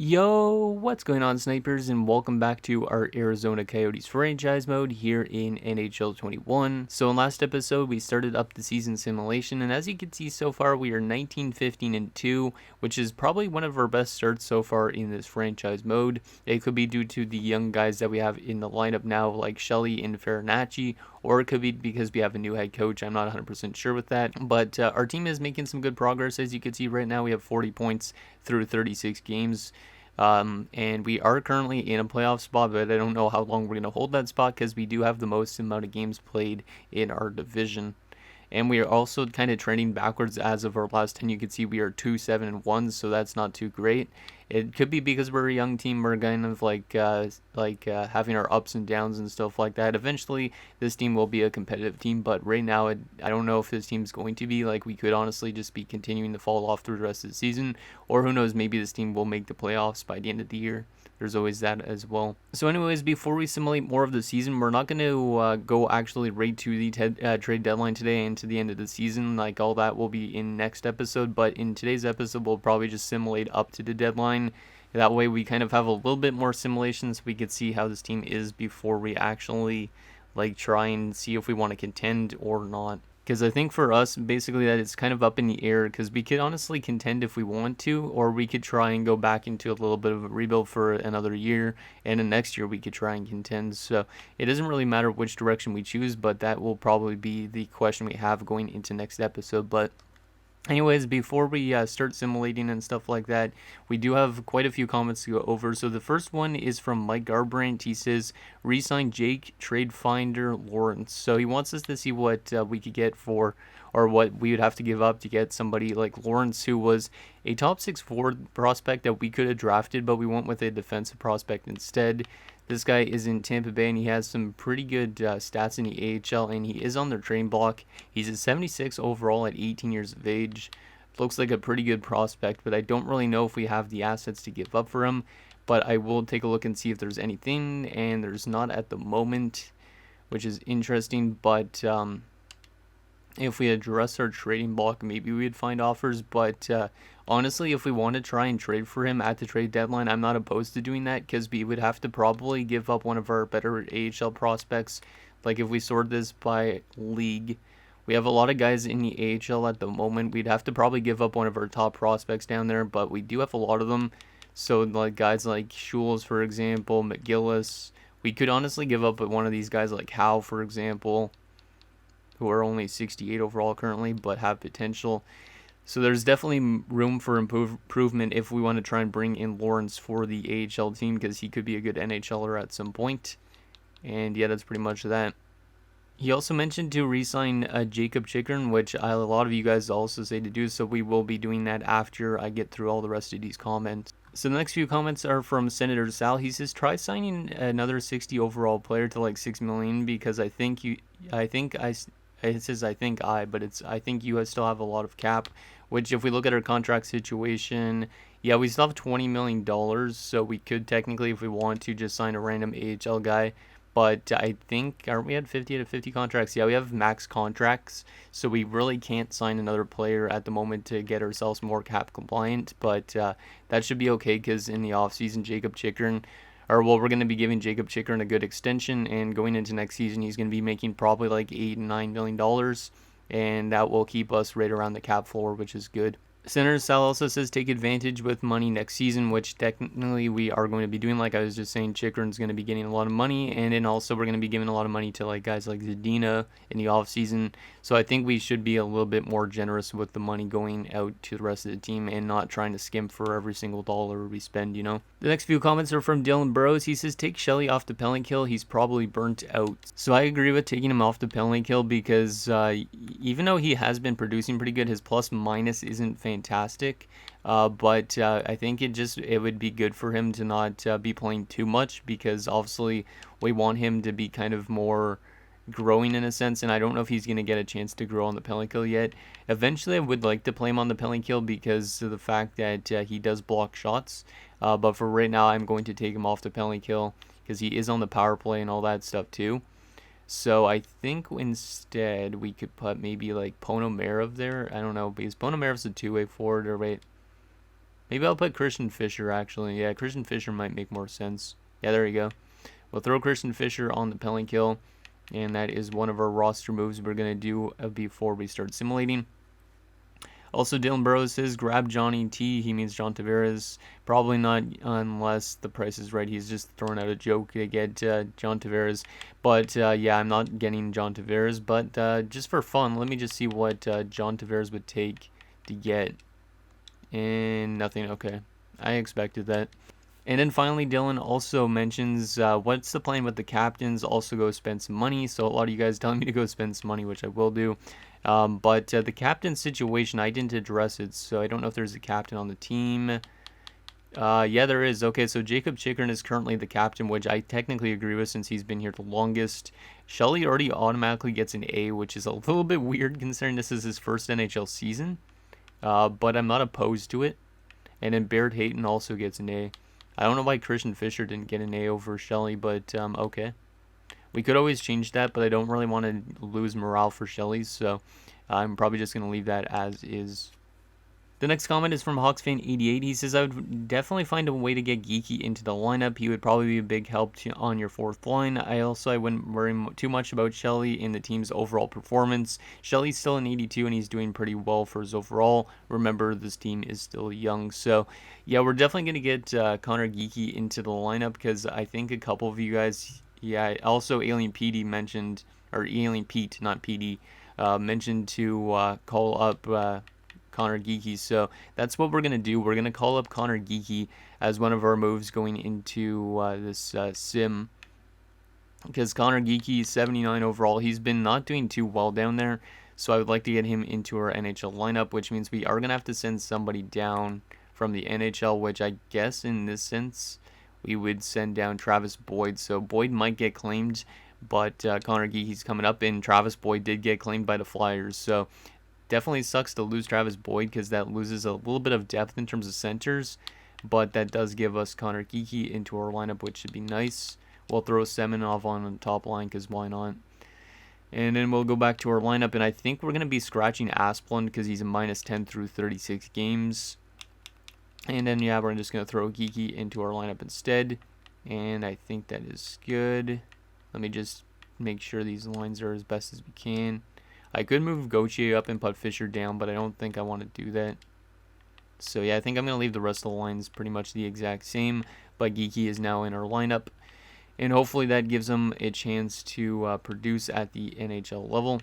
Yo, what's going on, snipers, and welcome back to our Arizona Coyotes franchise mode here in NHL 21. So in last episode, we started up the season simulation, and as you can see so far, we are 19, 15, and 2, which is probably one of our best starts so far in this franchise mode. It could be due to the young guys that we have in the lineup now, like Shelly and Farinacci, or it could be because we have a new head coach. I'm not 100% sure with that, but our team is making some good progress. As you can see right now, we have 40 points through 36 games. And we are currently in a playoff spot, but I don't know how long we're going to hold that spot because we do have the most amount of games played in our division. And we are also kind of trending backwards as of our last 10. You can see we are 2-7-1, so that's not too great. It could be because we're a young team. We're kind of having our ups and downs and stuff like that. Eventually, this team will be a competitive team, but right now, I don't know if this team's going to be. Like, we could honestly just be continuing to fall off through the rest of the season, or who knows, maybe this team will make the playoffs by the end of the year. There's always that as well. So anyways, before we simulate more of the season, we're not going to go actually right to the trade deadline today and to the end of the season. Like, all that will be in next episode, but in today's episode, we'll probably just simulate up to the deadline. That way we kind of have a little bit more simulation so we could see how this team is before we actually try and see if we want to contend or not. Because I think for us, basically, that it's kind of up in the air, because we could honestly contend if we want to, or we could try and go back into a little bit of a rebuild for another year, and the next year we could try and contend. So it doesn't really matter which direction we choose, but that will probably be the question we have going into next episode. But anyways, before we start simulating and stuff like that, we do have quite a few comments to go over. So the first one is from Mike Garbrandt. He says, "Resign Jake, trade finder Lawrence." So he wants us to see what we could get for, or what we would have to give up to get somebody like Lawrence, who was a top 6 forward prospect that we could have drafted, but we went with a defensive prospect instead. This guy is in Tampa Bay, and he has some pretty good stats in the AHL, and he is on their train block. He's a 76 overall at 18 years of age. Looks like a pretty good prospect, but I don't really know if we have the assets to give up for him. But I will take a look and see if there's anything, and there's not at the moment, which is interesting. But if we address our trading block, maybe we'd find offers. But honestly, if we want to try and trade for him at the trade deadline, I'm not opposed to doing that, because we would have to probably give up one of our better AHL prospects. Like, if we sort this by league, we have a lot of guys in the AHL at the moment. We'd have to probably give up one of our top prospects down there, but we do have a lot of them. So like guys like Schulz, for example, McGillis. We could honestly give up one of these guys like Howe, for example, who are only 68 overall currently, but have potential. So there's definitely room for improvement if we want to try and bring in Lawrence for the AHL team, because he could be a good NHLer at some point. And yeah, that's pretty much that. He also mentioned to re-sign Jacob Chikrin, which a lot of you guys also say to do, so we will be doing that after I get through all the rest of these comments. So the next few comments are from Senator Sal. He says, "Try signing another 60 overall player to like $6 million, because I think you still have a lot of cap," which, if we look at our contract situation, yeah, we still have $20 million, so we could technically, if we want to, just sign a random AHL guy. But I think, aren't we at 50 to 50 contracts? Yeah, we have max contracts, so we really can't sign another player at the moment to get ourselves more cap compliant. But that should be okay, because in the offseason, we're going to be giving Jacob Chikrin a good extension, and going into next season, he's going to be making probably like $8 and $9 million, and that will keep us right around the cap floor, which is good. Senator Sal also says, "Take advantage with money next season," which technically we are going to be doing. Like I was just saying, Chikrin's going to be getting a lot of money, and then also we're going to be giving a lot of money to like guys like Zadina in the offseason. So I think we should be a little bit more generous with the money going out to the rest of the team, and not trying to skimp for every single dollar we spend, you know? The next few comments are from Dylan Burrows. He says, "Take Shelly off the penalty kill. He's probably burnt out." So I agree with taking him off the penalty kill, because even though he has been producing pretty good, his plus minus isn't fantastic. But I think it would be good for him to not be playing too much, because obviously we want him to be kind of more growing in a sense, and I don't know if he's going to get a chance to grow on the penalty kill yet. Eventually I would like to play him on the penalty kill because of the fact that he does block shots, but for right now I'm going to take him off the penalty kill, because he is on the power play and all that stuff too. So I think instead we could put maybe like Ponomarev there. I don't know, because Ponomarev's a two-way forward, or wait, Maybe I'll put Christian Fischer, actually. Yeah, Christian Fischer might make more sense. Yeah, there you go. We'll throw Christian Fischer on the penalty kill, and that is one of our roster moves we're going to do before we start simulating. Also, Dylan Burrows says, grab Johnny T. He means John Tavares. Probably not unless the price is right. He's just throwing out a joke to get John Tavares. But, yeah, I'm not getting John Tavares. But just for fun, let me just see what John Tavares would take to get. And nothing. Okay. I expected that. And then finally, Dylan also mentions, what's the plan with the captains? Also go spend some money. So a lot of you guys telling me to go spend some money, which I will do. But the captain situation, I didn't address it, so I don't know if there's a captain on the team. Yeah, there is. Okay, so Jacob Chikrin is currently the captain, which I technically agree with since he's been here the longest. Shelly already automatically gets an A, which is a little bit weird considering this is his first NHL season. But I'm not opposed to it. And then Baird Hayton also gets an A. I don't know why Christian Fischer didn't get an A over Shelly, but okay. We could always change that, but I don't really want to lose morale for Shelly, so I'm probably just going to leave that as is. The next comment is from HawksFan88. He says, I would definitely find a way to get Geekie into the lineup. He would probably be a big help on your fourth line. I wouldn't worry too much about Shelly in the team's overall performance. Shelly's still an 82, and he's doing pretty well for his overall. Remember, this team is still young. So, yeah, we're definitely going to get Connor Geekie into the lineup because I think a couple of you guys, yeah, also Alien PD mentioned, or Alien Pete, not PD, mentioned to call up Connor Geekie. So that's what we're going to do. We're going to call up Connor Geekie as one of our moves going into this sim. Because Connor Geekie is 79 overall. He's been not doing too well down there. So I would like to get him into our NHL lineup, which means we are going to have to send somebody down from the NHL, which I guess in this sense we would send down Travis Boyd. So Boyd might get claimed, but Connor Geekie's coming up, and Travis Boyd did get claimed by the Flyers. So definitely sucks to lose Travis Boyd because that loses a little bit of depth in terms of centers, but that does give us Connor Geekie into our lineup, which should be nice. We'll throw Semenov on the top line because why not? And then we'll go back to our lineup, and I think we're going to be scratching Asplund because he's a minus 10 through 36 games. And then, yeah, we're just going to throw Geekie into our lineup instead, and I think that is good. Let me just make sure these lines are as best as we can. I could move Gauthier up and put Fischer down, but I don't think I want to do that. So, yeah, I think I'm going to leave the rest of the lines pretty much the exact same, but Geekie is now in our lineup. And hopefully that gives him a chance to produce at the NHL level.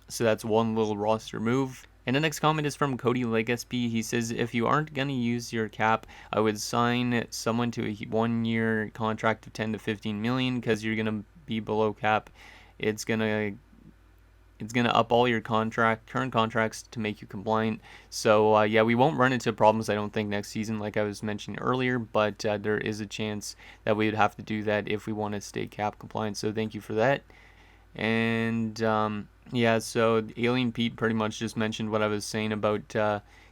So that's one little roster move. And the next comment is from Cody Lake SP. He says, if you aren't going to use your cap, I would sign someone to a 1-year contract of 10 to 15 million because you're going to be below cap. It's going to up all your current contracts to make you compliant. So, yeah, we won't run into problems, I don't think, next season, like I was mentioning earlier, but there is a chance that we would have to do that if we want to stay cap compliant. So thank you for that. And, yeah, so Alien Pete pretty much just mentioned what I was saying about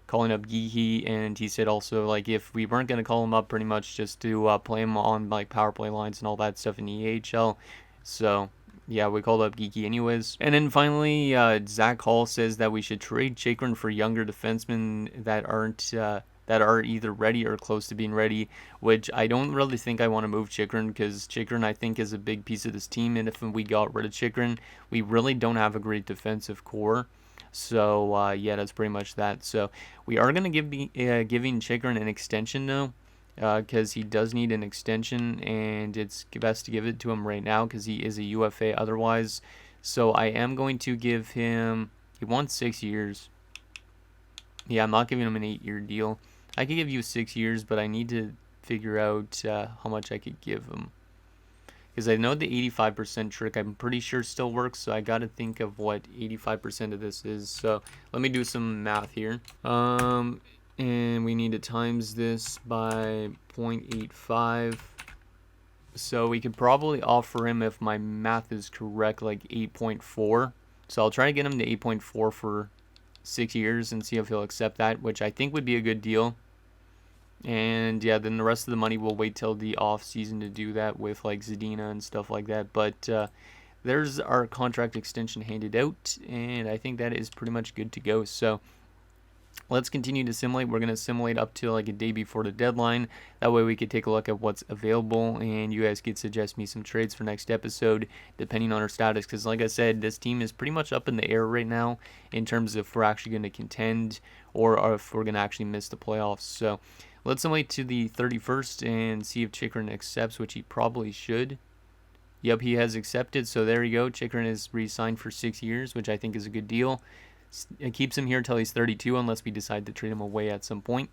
calling up Geekie, and he said also, like, if we weren't going to call him up, pretty much just to play him on, like, power play lines and all that stuff in the AHL. So yeah, we called up Geekie anyways. And then finally, Zach Hall says that we should trade Chikrin for younger defensemen that are either ready or close to being ready, which I don't really think I want to move Chikrin because Chikrin, I think, is a big piece of this team, and if we got rid of Chikrin, we really don't have a great defensive core. So, yeah, that's pretty much that. So we are going to giving Chikrin an extension, though, because he does need an extension, and it's best to give it to him right now because he is a UFA otherwise. So I am going to give him, he wants 6 years. Yeah, I'm not giving him an 8-year deal. I could give you 6 years, but I need to figure out how much I could give him. Because I know the 85% trick, I'm pretty sure still works, so I got to think of what 85% of this is. So let me do some math here. And we need to times this by 0.85. So we could probably offer him, if my math is correct, like 8.4. So I'll try to get him to 8.4 for 6 years and see if he'll accept that, which I think would be a good deal. And yeah, then the rest of the money we'll wait till the off season to do that with like Zadina and stuff like that. But there's our contract extension handed out, and I think that is pretty much good to go. So let's continue to simulate. We're going to simulate up to like a day before the deadline. That way we could take a look at what's available, and you guys could suggest me some trades for next episode depending on our status, because like I said, this team is pretty much up in the air right now in terms of if we're actually going to contend or if we're going to actually miss the playoffs. So let's simulate to the 31st and see if Chikrin accepts, which he probably should. Yep, he has accepted, so there you go. Chikrin is re-signed for 6 years, which I think is a good deal. It keeps him here until he's 32 unless we decide to trade him away at some point.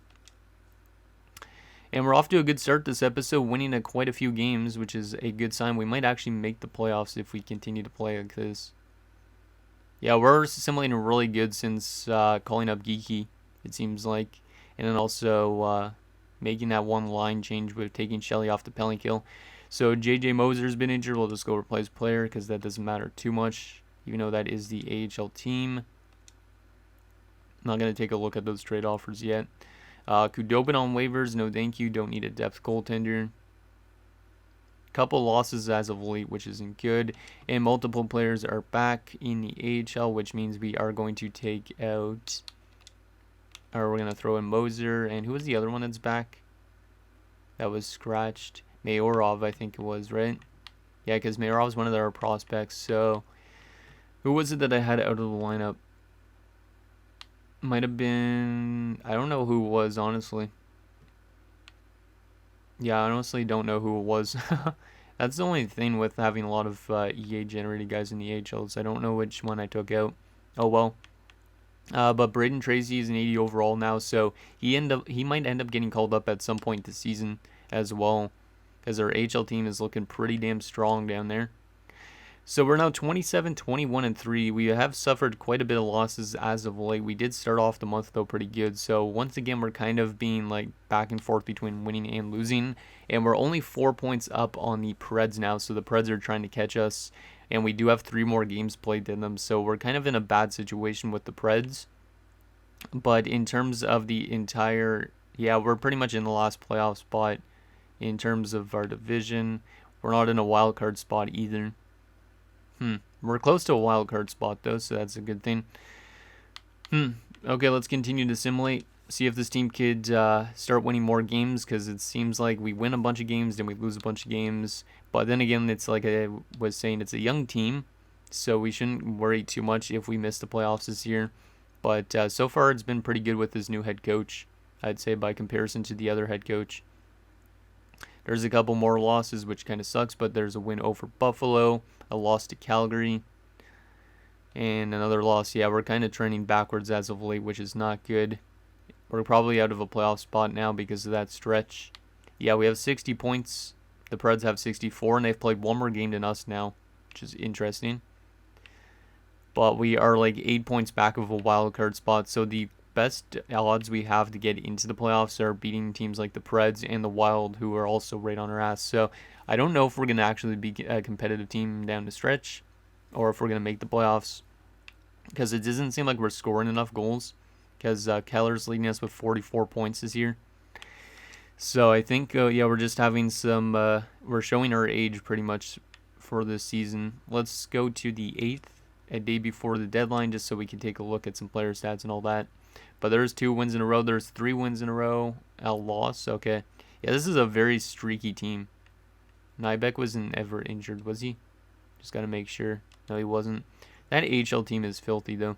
And we're off to a good start this episode, winning quite a few games, which is a good sign. We might actually make the playoffs if we continue to play like this. Yeah, we're simulating really good since calling up Geekie, it seems like. And then also making that one line change with taking Shelly off the penalty kill. So JJ Moser's been injured. We'll just go replace player because that doesn't matter too much, even though that is the AHL team. Not going to take a look at those trade offers yet. Kudobin on waivers. No thank you. Don't need a depth goaltender. Couple losses as of late, which isn't good. And multiple players are back in the AHL, which means we are going to take out... Or we're going to throw in Moser. And who was the other one that's back? That was scratched. Mayorov, I think it was, right? Yeah, because Mayorov's one of our prospects. So, who was it that I had out of the lineup? Might have been... I don't know who it was, honestly. Yeah, I honestly don't know who it was. That's the only thing with having a lot of EA-generated guys in the AHLs. I don't know which one I took out. Oh, well. But Braden Tracy is an 80 overall now, so he might end up getting called up at some point this season as well, because our AHL team is looking pretty damn strong down there. So we're now 27, 21, and 3. We have suffered quite a bit of losses as of late. We did start off the month, though, pretty good. So once again, we're kind of being like back and forth between winning and losing. And we're only 4 points up on the Preds now. So the Preds are trying to catch us. And we do have 3 more games played than them. So we're kind of in a bad situation with the Preds. But in terms of the entire... Yeah, we're pretty much in the last playoff spot in terms of our division. We're not in a wild card spot either. We're close to a wild card spot, though, so that's a good thing. Okay, let's continue to simulate. See if this team could start winning more games, because it seems like we win a bunch of games, then we lose a bunch of games. But then again, it's like I was saying, it's a young team, so we shouldn't worry too much if we miss the playoffs this year. But so far, it's been pretty good with this new head coach, I'd say, by comparison to the other head coach. There's a couple more losses, which kind of sucks, but there's a win over Buffalo, a loss to Calgary, and another loss. Yeah, we're kind of trending backwards as of late, which is not good. We're probably out of a playoff spot now because of that stretch. Yeah, we have 60 points. The Preds have 64, and they've played one more game than us now, which is interesting. But we are like 8 points back of a wild card spot, so the best odds we have to get into the playoffs are beating teams like the Preds and the Wild, who are also right on our ass. So I don't know if we're going to actually be a competitive team down the stretch, or if we're going to make the playoffs, because it doesn't seem like we're scoring enough goals, because Keller's leading us with 44 points this year. So I think, yeah, we're just having some, we're showing our age pretty much for this season. Let's go to the 8th, a day before the deadline, just so we can take a look at some player stats and all that. But there's 2 wins in a row. There's 3 wins in a row. A loss. Okay. Yeah, this is a very streaky team. Nybeck wasn't ever injured, was he? Just got to make sure. No, he wasn't. That AHL team is filthy, though.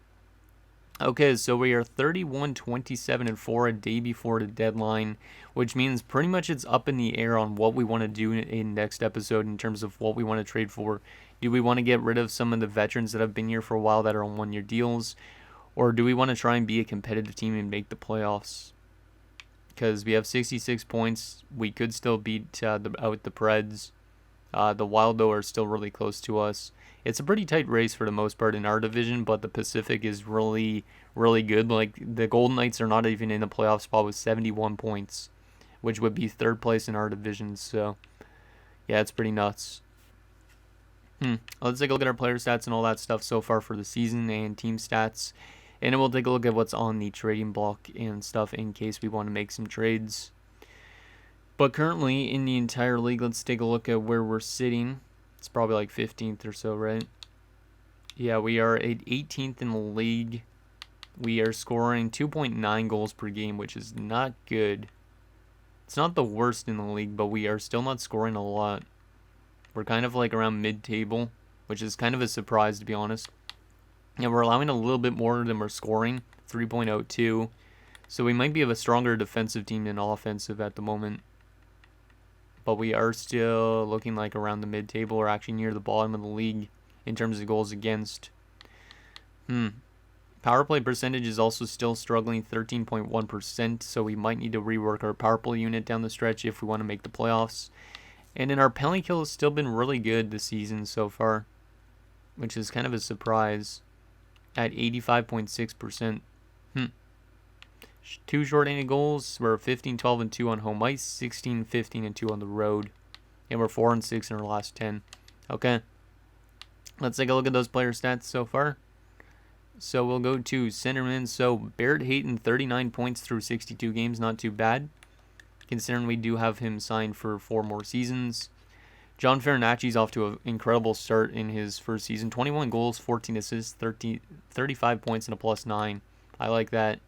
Okay, so we are 31, 27, and 4 a day before the deadline, which means pretty much it's up in the air on what we want to do in next episode in terms of what we want to trade for. Do we want to get rid of some of the veterans that have been here for a while that are on one-year deals? Or do we want to try and be a competitive team and make the playoffs? Because we have 66 points. We could still beat out the Preds. The Wild, though, are still really close to us. It's a pretty tight race for the most part in our division, but the Pacific is really, really good. Like, the Golden Knights are not even in the playoff spot with 71 points, which would be 3rd place in our division. So, yeah, it's pretty nuts. Let's take a look at our player stats and all that stuff so far for the season and team stats. And then we'll take a look at what's on the trading block and stuff in case we want to make some trades. But currently, in the entire league, let's take a look at where we're sitting. It's probably like 15th or so, right? Yeah, we are at 18th in the league. we are scoring 2.9 goals per game, which is not good. It's not the worst in the league, but we are still not scoring a lot. We're kind of like around mid-table, which is kind of a surprise, to be honest. And we're allowing a little bit more than we're scoring, 3.02. So we might be of a stronger defensive team than offensive at the moment. But we are still looking like around the mid-table, or actually near the bottom of the league in terms of goals against. Power play percentage is also still struggling, 13.1%, so we might need to rework our power play unit down the stretch if we want to make the playoffs. And then our penalty kill has still been really good this season so far, which is kind of a surprise, at 85.6%. 2 short-handed goals. We're 15, 12, and 2 on home ice, 16, 15, and 2 on the road. And we're 4 and 6 in our last 10. Okay. Let's take a look at those player stats so far. So we'll go to centerman. So Barrett Hayton, 39 points through 62 games. Not too bad, considering we do have him signed for 4 more seasons. John Farinacci's off to an incredible start in his first season. 21 goals, 14 assists, 35 points, and a +9. I like that.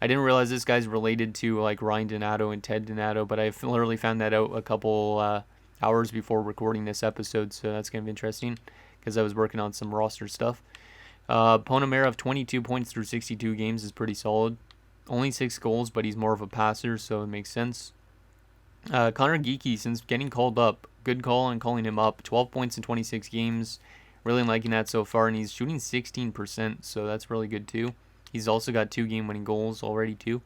I didn't realize this guy's related to like Ryan Donato and Ted Donato, but I literally found that out a couple hours before recording this episode, so that's kind of interesting because I was working on some roster stuff. Ponamera of 22 points through 62 games is pretty solid. Only 6 goals, but he's more of a passer, so it makes sense. Connor Geekie, since getting called up, good call on calling him up. 12 points in 26 games. Really liking that so far, and he's shooting 16%, so that's really good too. He's also got 2 game-winning goals already too.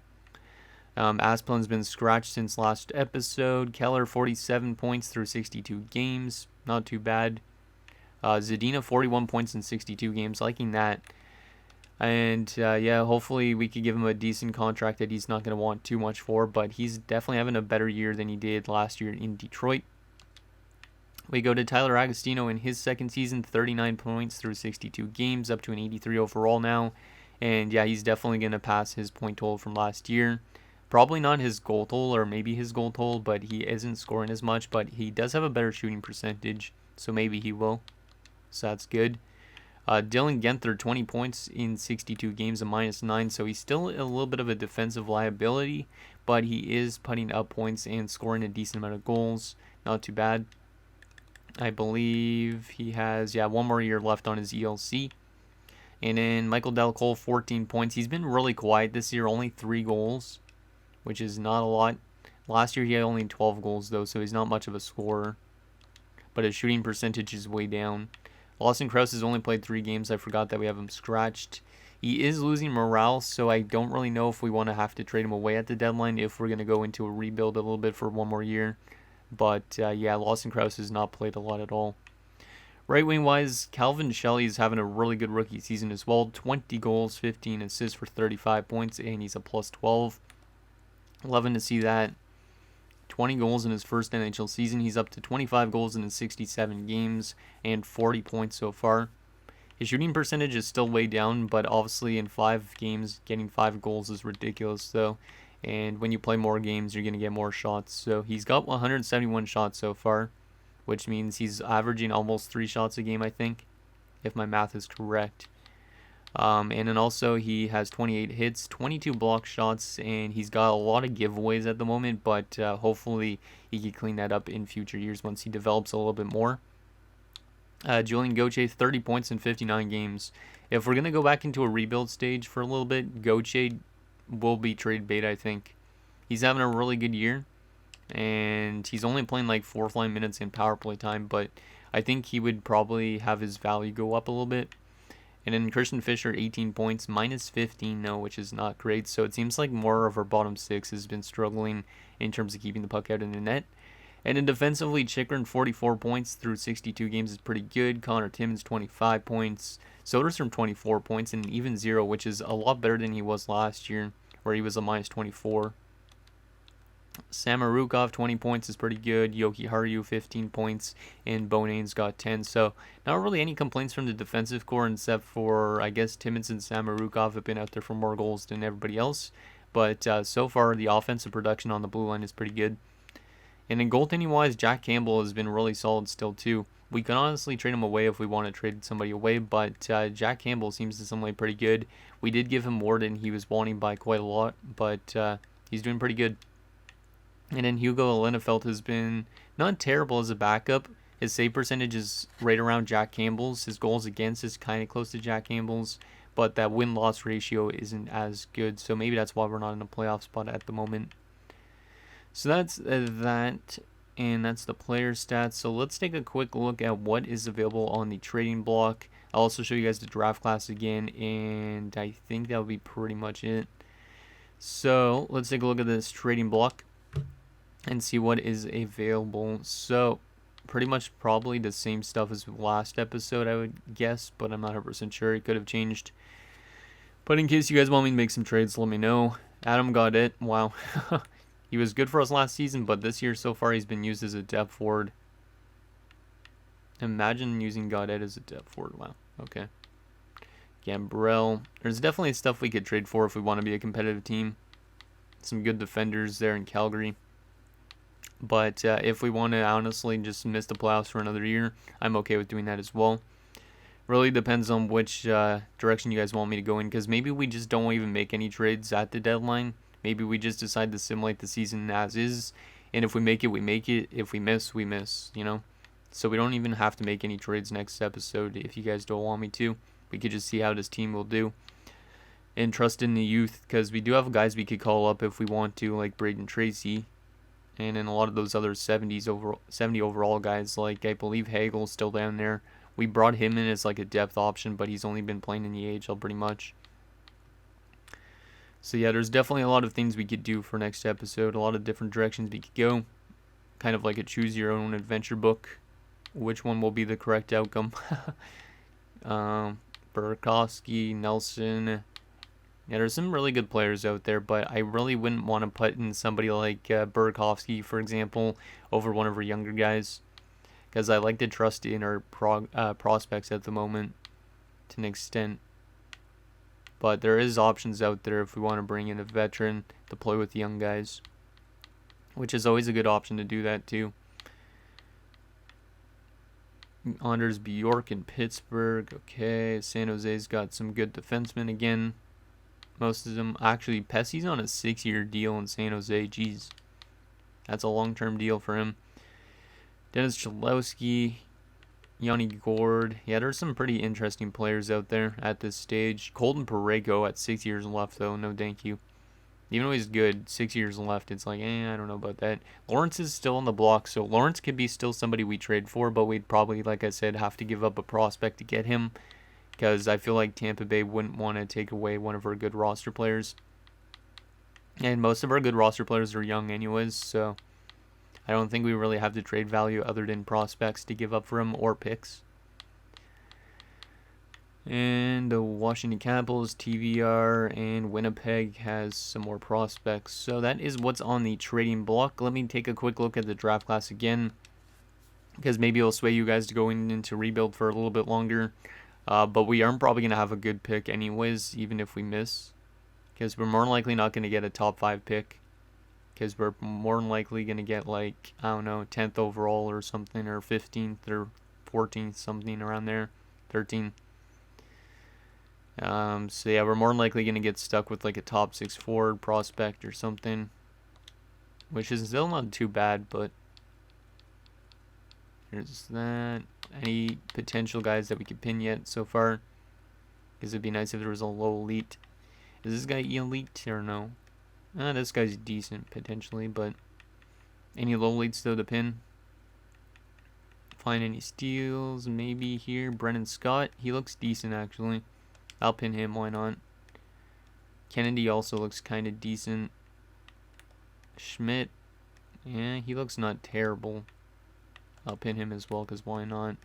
Asplin's been scratched since last episode. Keller, 47 points through 62 games. Not too bad. Zadina, 41 points in 62 games. Liking that. And yeah, hopefully we could give him a decent contract that he's not going to want too much for, but he's definitely having a better year than he did last year in Detroit. We go to Tyler Agostino in his second season, 39 points through 62 games, up to an 83 overall now. And yeah, he's definitely going to pass his point total from last year. Probably not his goal total, or maybe his goal total, but he isn't scoring as much, but he does have a better shooting percentage, so maybe he will. So that's good. Dylan Genther, 20 points in 62 games, a -9, so he's still a little bit of a defensive liability, but he is putting up points and scoring a decent amount of goals. Not too bad. I believe he has, 1 more year left on his ELC. And then Michael Delcole, 14 points. He's been really quiet this year, only 3 goals, which is not a lot. Last year he had only 12 goals, though, so he's not much of a scorer. But his shooting percentage is way down. Lawson Krause has only played 3 games. I forgot that we have him scratched. He is losing morale, so I don't really know if we want to have to trade him away at the deadline if we're going to go into a rebuild a little bit for 1 more year. But Lawson Krause has not played a lot at all. Right wing wise, Calvin Shelley is having a really good rookie season as well. 20 goals, 15 assists for 35 points, and he's a +12. Loving to see that. 20 goals in his first NHL season. He's up to 25 goals in his 67 games and 40 points so far. His shooting percentage is still way down, but obviously in 5 games, getting 5 goals is ridiculous though. And when you play more games, you're going to get more shots. So he's got 171 shots so far, which means he's averaging almost 3 shots a game, I think, if my math is correct. And then also he has 28 hits, 22 block shots, and he's got a lot of giveaways at the moment, but hopefully he can clean that up in future years once he develops a little bit more. Julian Gauthier, 30 points in 59 games. If we're going to go back into a rebuild stage for a little bit, Gauthier will be trade bait, I think. He's having a really good year, and he's only playing like 4th line minutes in power play time, but I think he would probably have his value go up a little bit. And then Christian Fischer, 18 points, -15 now, which is not great. So it seems like more of our bottom 6 has been struggling in terms of keeping the puck out in the net. And then defensively, Chychrun, 44 points through 62 games is pretty good. Connor Timmins, 25 points. Soderstrom, 24 points, and even 0, which is a lot better than he was last year, where he was a -24. Samorukov, 20 points is pretty good. Yoki Haru, 15 points. And Bonane's got 10. So not really any complaints from the defensive core, except for, I guess, Timmins and Samorukov have been out there for more goals than everybody else. But so far, the offensive production on the blue line is pretty good. And then goaltending wise, Jack Campbell has been really solid still too. We can honestly trade him away if we want to trade somebody away, but Jack Campbell seems to still play pretty good. We did give him more than he was wanting by quite a lot, but he's doing pretty good. And then Hugo Lennefeld has been not terrible as a backup. His save percentage is right around Jack Campbell's. His goals against is kind of close to Jack Campbell's, but that win-loss ratio isn't as good. So maybe that's why we're not in a playoff spot at the moment. So that's that, and that's the player stats. So let's take a quick look at what is available on the trading block. I'll also show you guys the draft class again, and I think that'll be pretty much it. So let's take a look at this trading block and see what is available. So pretty much probably the same stuff as last episode, I would guess, but I'm not 100% sure. It could have changed. But in case you guys want me to make some trades, let me know. Adam Gaudette, wow. He was good for us last season, but this year so far he's been used as a depth forward. Imagine using Gaudette as a depth forward. Wow, okay. Gambrell. There's definitely stuff we could trade for if we want to be a competitive team. Some good defenders there in Calgary. But if we want to honestly just miss the playoffs for another year, I'm okay with doing that as well. Really depends on which direction you guys want me to go in, because maybe we just don't even make any trades at the deadline. Maybe we just decide to simulate the season as is, and if we make it, we make it. If we miss, we miss, you know? So we don't even have to make any trades next episode if you guys don't want me to. We could just see how this team will do. And trust in the youth, because we do have guys we could call up if we want to, like Braden Tracy. And then a lot of those other 70 overall guys, like I believe Hagel's still down there. We brought him in as like a depth option, but he's only been playing in the AHL pretty much. So yeah, there's definitely a lot of things we could do for next episode. A lot of different directions we could go. Kind of like a choose your own adventure book. Which one will be the correct outcome? Burakovsky, Nelson. Yeah, there's some really good players out there, but I really wouldn't want to put in somebody like Burakovsky, for example, over one of our younger guys, because I like to trust in our prospects at the moment to an extent. But there is options out there if we want to bring in a veteran to play with the young guys, which is always a good option to do that too. Anders Bjork in Pittsburgh. Okay, San Jose's got some good defensemen again. Most of them. Actually, Pessy's on a 6-year deal in San Jose. Jeez. That's a long-term deal for him. Dennis Chalowski. Yanni Gord. Yeah, there's some pretty interesting players out there at this stage. Colton Parayko at 6 years left, though. No thank you. Even though he's good, 6 years left, it's like, I don't know about that. Lawrence is still on the block, so Lawrence could be still somebody we trade for, but we'd probably, like I said, have to give up a prospect to get him, because I feel like Tampa Bay wouldn't want to take away one of our good roster players. And most of our good roster players are young anyways, so I don't think we really have the trade value other than prospects to give up for him or picks. And the Washington Capitals, TVR, and Winnipeg has some more prospects. So that is what's on the trading block. Let me take a quick look at the draft class again, because maybe it'll sway you guys to going into rebuild for a little bit longer. But we aren't probably going to have a good pick anyways, even if we miss, because we're more than likely not going to get a top 5 pick, because we're more than likely going to get, like, I don't know, 10th overall or something, or 15th or 14th, something around there, 13th. So yeah, we're more than likely going to get stuck with like a top 6 forward prospect or something, which is still not too bad, but here's that. Any potential guys that we could pin yet so far, because it'd be nice if there was a low elite. Is this guy elite or no? This guy's decent potentially, but any low elites though to pin? Find any steals maybe here. Brennan Scott, he looks decent actually. I'll pin him, why not? Kennedy also looks kind of decent. Schmidt, yeah, he looks not terrible. I'll pin him as well, because why not?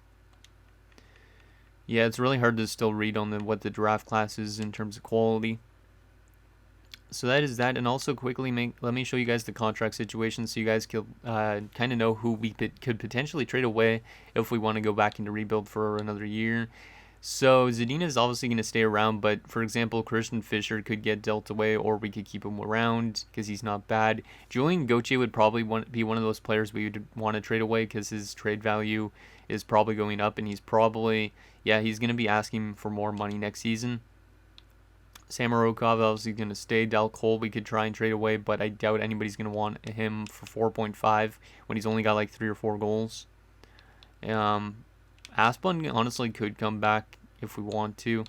Yeah, it's really hard to still read on what the draft class is in terms of quality. So that is that, and also quickly let me show you guys the contract situation so you guys could kind of know who we could potentially trade away if we want to go back into rebuild for another year. So Zadina is obviously going to stay around, but for example, Christian Fischer could get dealt away, or we could keep him around because he's not bad. Julian Gauthier would probably be one of those players we would want to trade away because his trade value is probably going up, and he's probably, he's going to be asking for more money next season. Samorukov obviously going to stay. Del Cole we could try and trade away, but I doubt anybody's going to want him for 4.5 when he's only got like 3 or 4 goals. Asplund honestly could come back if we want to,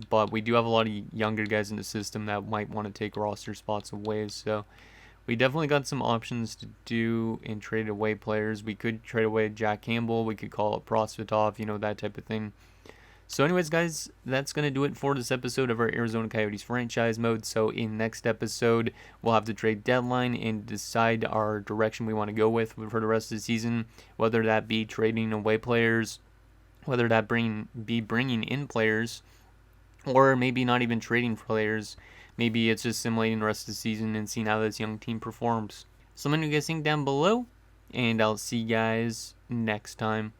but we do have a lot of younger guys in the system that might want to take roster spots away, so we definitely got some options to do and trade away players. We could trade away Jack Campbell, we could call up Prosvetov, that type of thing. So anyways, guys, that's going to do it for this episode of our Arizona Coyotes franchise mode. So in next episode, we'll have the trade deadline and decide our direction we want to go with for the rest of the season, whether that be trading away players, whether that be bringing in players, or maybe not even trading players. Maybe it's just simulating the rest of the season and seeing how this young team performs. So let me know what you guys think down below, and I'll see you guys next time.